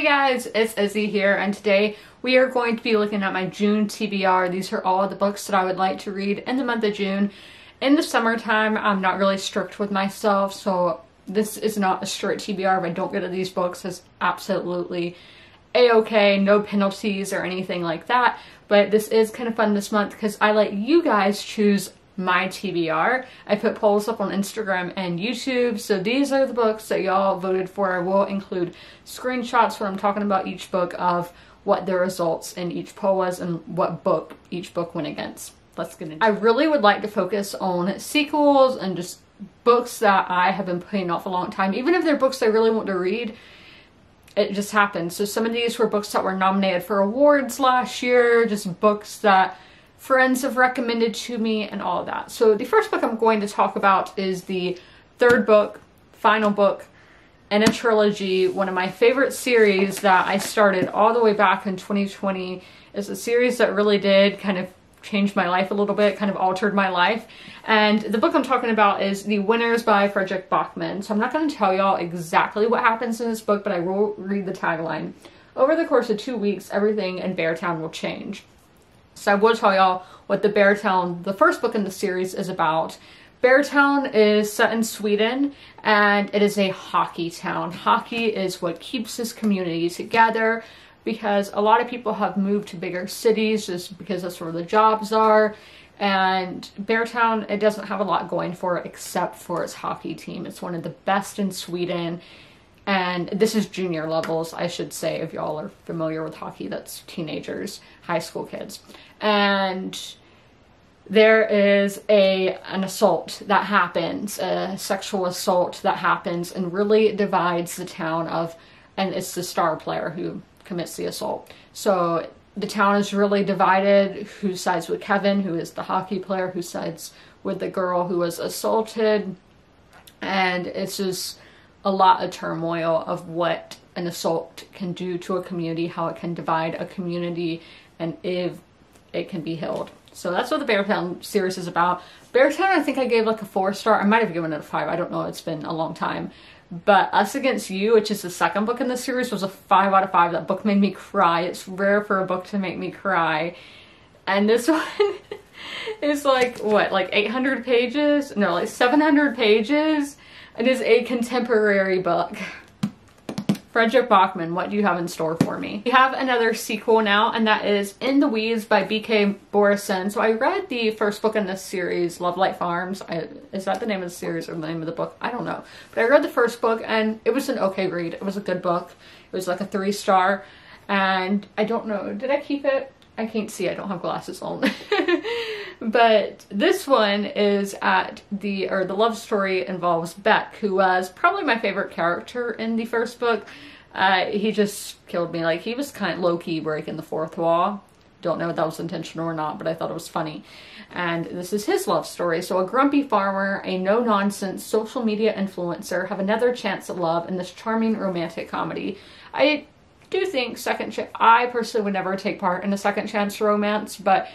guys, it's Izzy here, and today we are going to be looking at my June TBR. These are all the books that I would like to read in the month of June. In the summertime, I'm not really strict with myself, so this is not a strict TBR. If I don't get to these books, it's absolutely a-okay, no penalties or anything like that. But this is kind of fun this month because I let you guys choose my TBR. I put polls up on Instagram and YouTube, so these are the books that y'all voted for. I will include screenshots when I'm talking about each book of what the results in each poll was and what book each book went against. Let's get into it. I really would like to focus on sequels and just books that I have been putting off a long time. Even if they're books I really want to read, it just happens. So some of these were books that were nominated for awards last year, just books that friends have recommended to me and all of that. So the first book I'm going to talk about is the third book, final book in a trilogy, one of my favorite series that I started all the way back in 2020. It's a series that really did kind of change my life a little bit, kind of altered my life. And the book I'm talking about is The Winners by Fredrik Backman. So I'm not going to tell y'all exactly what happens in this book, but I will read the tagline. Over the course of 2 weeks, everything in Beartown will change. So I will tell y'all what the Beartown, the first book in the series, is about. Beartown is set in Sweden, and it is a hockey town. Hockey is what keeps this community together because a lot of people have moved to bigger cities just because that's where the jobs are. And Beartown, it doesn't have a lot going for it except for its hockey team. It's one of the best in Sweden. And this is junior levels, I should say, if y'all are familiar with hockey. That's teenagers, high school kids. And there is an assault that happens, a sexual assault that happens and really divides the town and it's the star player who commits the assault. So the town is really divided, who sides with Kevin, who is the hockey player, who sides with the girl who was assaulted. And it's just a lot of turmoil of what an assault can do to a community, how it can divide a community, and if it can be healed. So that's what the Beartown series is about. Beartown, I think I gave like a 4-star. I might have given it a 5. I don't know. It's been a long time. But Us Against You, which is the second book in the series, was a 5 out of 5. That book made me cry. It's rare for a book to make me cry. And this one is like, what, like 800 pages? No, like 700 pages. It is a contemporary book. Fredrik Backman, what do you have in store for me? We have another sequel now, and that is In the Weeds by B.K. Borison. So I read the first book in this series, Love Light Farms. Is that the name of the series or the name of the book? I don't know. But I read the first book, and it was an okay read. It was a good book. It was like a 3-star. And I don't know, did I keep it? I can't see, I don't have glasses on. But this one is the love story involves Beck, who was probably my favorite character in the first book. He just killed me. Like, he was kind of low-key breaking the fourth wall. Don't know if that was intentional or not, but I thought it was funny. And this is his love story. So a grumpy farmer, a no-nonsense social media influencer have another chance at love in this charming romantic comedy. I do think I personally would never take part in a second chance romance, but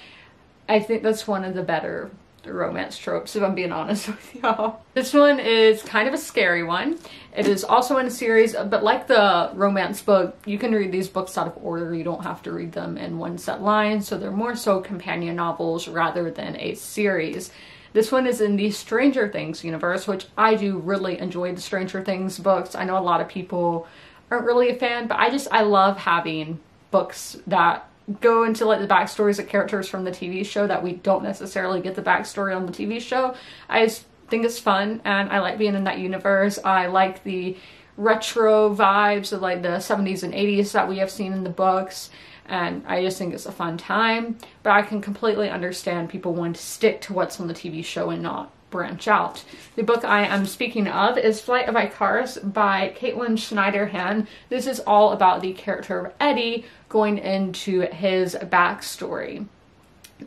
I think that's one of the better romance tropes, if I'm being honest with y'all. This one is kind of a scary one. It is also in a series, but like the romance book, you can read these books out of order. You don't have to read them in one set line, so they're more so companion novels rather than a series. This one is in the Stranger Things universe, which I do really enjoy the Stranger Things books. I know a lot of people aren't really a fan, but I love having books that go into like the backstories of characters from the TV show that we don't necessarily get the backstory on the TV show. I just think it's fun, and I like being in that universe. I like the retro vibes of like the 70s and 80s that we have seen in the books, and I just think it's a fun time. But I can completely understand people wanting to stick to what's on the TV show and not branch out. The book I am speaking of is Flight of Icarus by Caitlin Schneiderhan. This is all about the character of Eddie going into his backstory.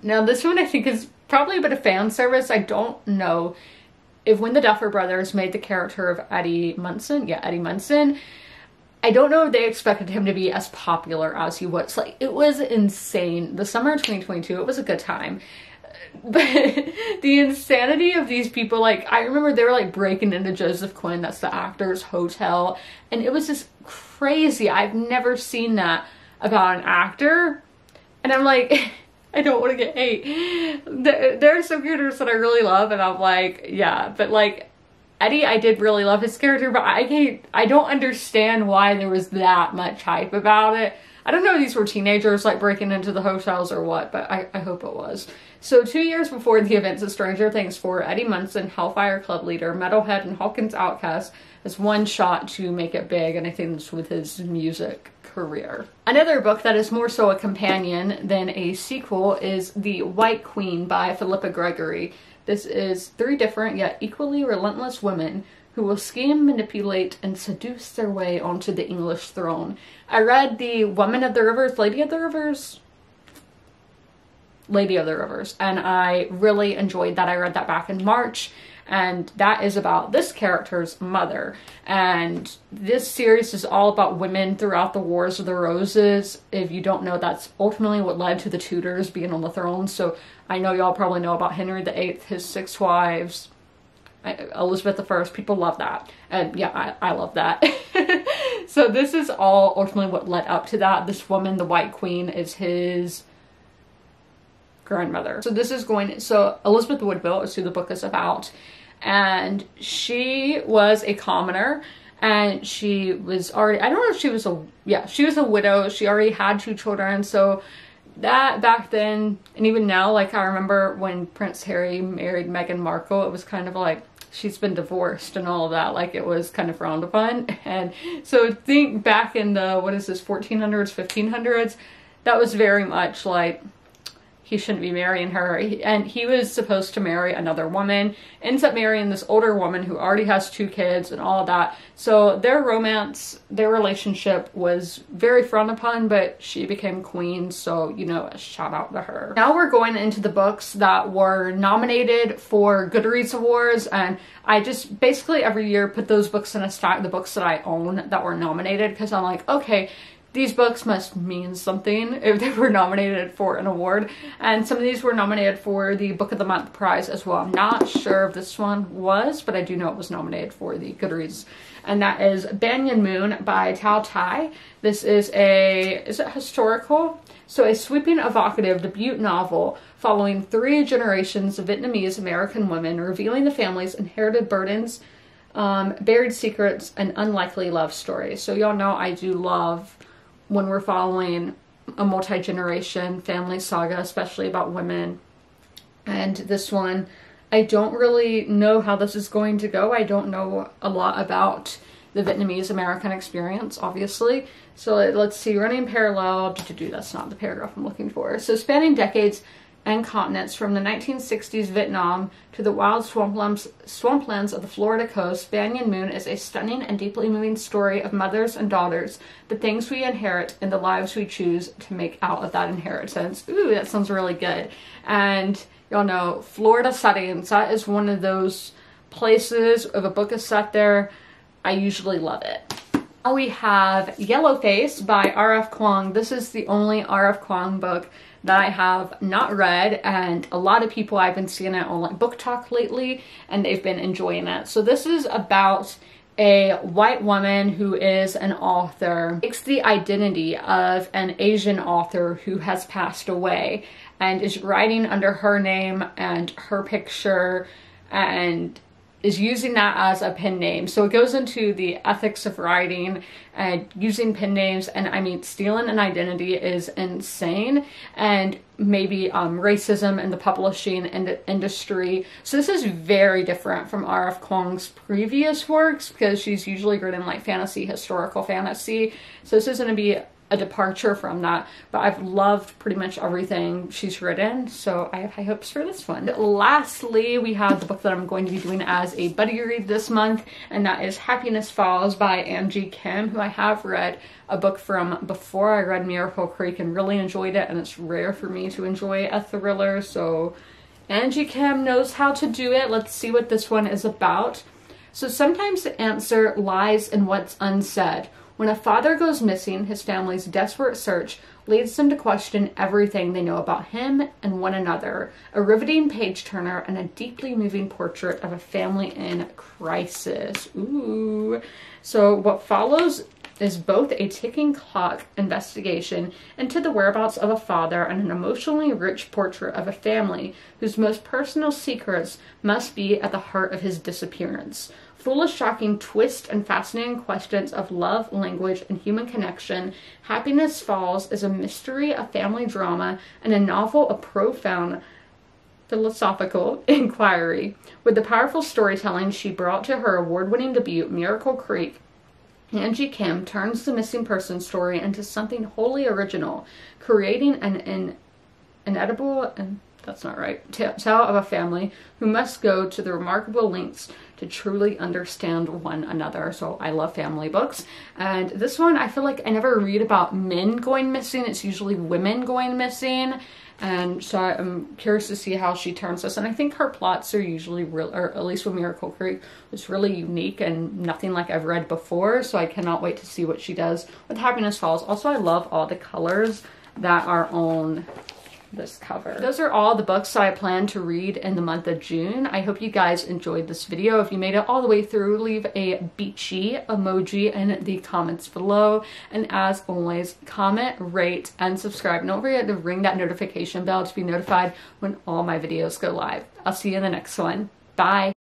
Now this one I think is probably a bit of fan service. I don't know if when the Duffer Brothers made the character of Eddie Munson, I don't know if they expected him to be as popular as he was. Like, it was insane. The summer of 2022, it was a good time. But the insanity of these people, like, I remember they were like breaking into Joseph Quinn, that's the actor's hotel, and it was just crazy. I've never seen that about an actor, and I'm like, I don't want to get hate. There are some characters that I really love, and I'm like, yeah, but like Eddie, I did really love his character, but I don't understand why there was that much hype about it. I don't know if these were teenagers like breaking into the hotels or what, but I hope it was. So 2 years before the events of Stranger Things 4, Eddie Munson, Hellfire Club leader, Metalhead, and Hawkins Outcast has one shot to make it big, and I think it's with his music career. Another book that is more so a companion than a sequel is The White Queen by Philippa Gregory. This is 3 different yet equally relentless women who will scheme, manipulate, and seduce their way onto the English throne. I read The Woman of the Rivers, Lady of the Rivers, and I really enjoyed that. I read that back in March, and that is about this character's mother. And this series is all about women throughout the Wars of the Roses. If you don't know, that's ultimately what led to the Tudors being on the throne. So I know y'all probably know about Henry VIII, his 6 wives, Elizabeth I, people love that. And yeah, I love that. So this is all ultimately what led up to that. This woman, the White Queen, is his grandmother. So Elizabeth Woodville is who the book is about. And she was a commoner, and she was already, I don't know if she was she was a widow. She already had 2 children. So that back then, and even now, like I remember when Prince Harry married Meghan Markle, it was kind of like, she's been divorced and all of that, like it was kind of frowned upon. And so think back in the, 1400s, 1500s, that was very much like, he shouldn't be marrying her. And he was supposed to marry another woman, ends up marrying this older woman who already has 2 kids and all of that. So their romance, their relationship was very frowned upon, but she became queen. So, you know, a shout out to her. Now we're going into the books that were nominated for Goodreads Awards. And I just basically every year put those books in a stack, the books that I own that were nominated, because I'm like, okay, these books must mean something if they were nominated for an award. And some of these were nominated for the Book of the Month prize as well. I'm not sure if this one was, but I do know it was nominated for the Goodreads. And that is Banyan Moon by Tao Tai. This is is it historical? So a sweeping, evocative debut novel following 3 generations of Vietnamese American women, revealing the family's inherited burdens, buried secrets, and unlikely love stories. So y'all know I do love when we're following a multi-generation family saga, especially about women. And this one, I don't really know how this is going to go. I don't know a lot about the Vietnamese American experience, obviously. So let's see, running parallel, that's not the paragraph I'm looking for. So spanning decades and continents from the 1960s Vietnam to the wild swamplands of the Florida coast, Banyan Moon is a stunning and deeply moving story of mothers and daughters, the things we inherit and the lives we choose to make out of that inheritance. Ooh, that sounds really good. And y'all know, Florida settings, that is one of those places, if a book is set there, I usually love it. Now we have Yellowface by R.F. Kuang. This is the only R.F. Kuang book that I have not read, and a lot of people, I've been seeing it on like Book Talk lately, and they've been enjoying it. So this is about a white woman who is an author, takes the identity of an Asian author who has passed away and is writing under her name and her picture, and is using that as a pen name. So it goes into the ethics of writing and using pen names, and I mean, stealing an identity is insane, and maybe racism in the publishing industry. So this is very different from R.F. Kuang's previous works, because she's usually written like fantasy, historical fantasy. So this is going to be a departure from that, but I've loved pretty much everything she's written, so I have high hopes for this one. Lastly, we have the book that I'm going to be doing as a buddy read this month, and that is Happiness Falls by Angie Kim, who I have read a book from before. I read Miracle Creek and really enjoyed it, and it's rare for me to enjoy a thriller, so Angie Kim knows how to do it. Let's see what this one is about. So sometimes the answer lies in what's unsaid. When a father goes missing, his family's desperate search leads them to question everything they know about him and one another. A riveting page-turner and a deeply moving portrait of a family in crisis. Ooh. So what follows is both a ticking clock investigation into the whereabouts of a father and an emotionally rich portrait of a family whose most personal secrets must be at the heart of his disappearance. Full of shocking twists and fascinating questions of love, language, and human connection, Happiness Falls is a mystery, a family drama, and a novel of profound philosophical inquiry. With the powerful storytelling she brought to her award-winning debut, Miracle Creek, Angie Kim turns the missing person story into something wholly original, creating an inedible, and that's not right, tale of a family who must go to the remarkable lengths to truly understand one another. So I love family books. And this one, I feel like I never read about men going missing. It's usually women going missing. And so I'm curious to see how she turns this. And I think her plots are usually real, or at least with Miracle Creek, was really unique and nothing like I've read before. So I cannot wait to see what she does with Happiness Falls. Also, I love all the colors that are on this cover. Those are all the books that I plan to read in the month of June. I hope you guys enjoyed this video. If you made it all the way through, leave a beachy emoji in the comments below. And as always, comment, rate, and subscribe. Don't forget to ring that notification bell to be notified when all my videos go live. I'll see you in the next one. Bye.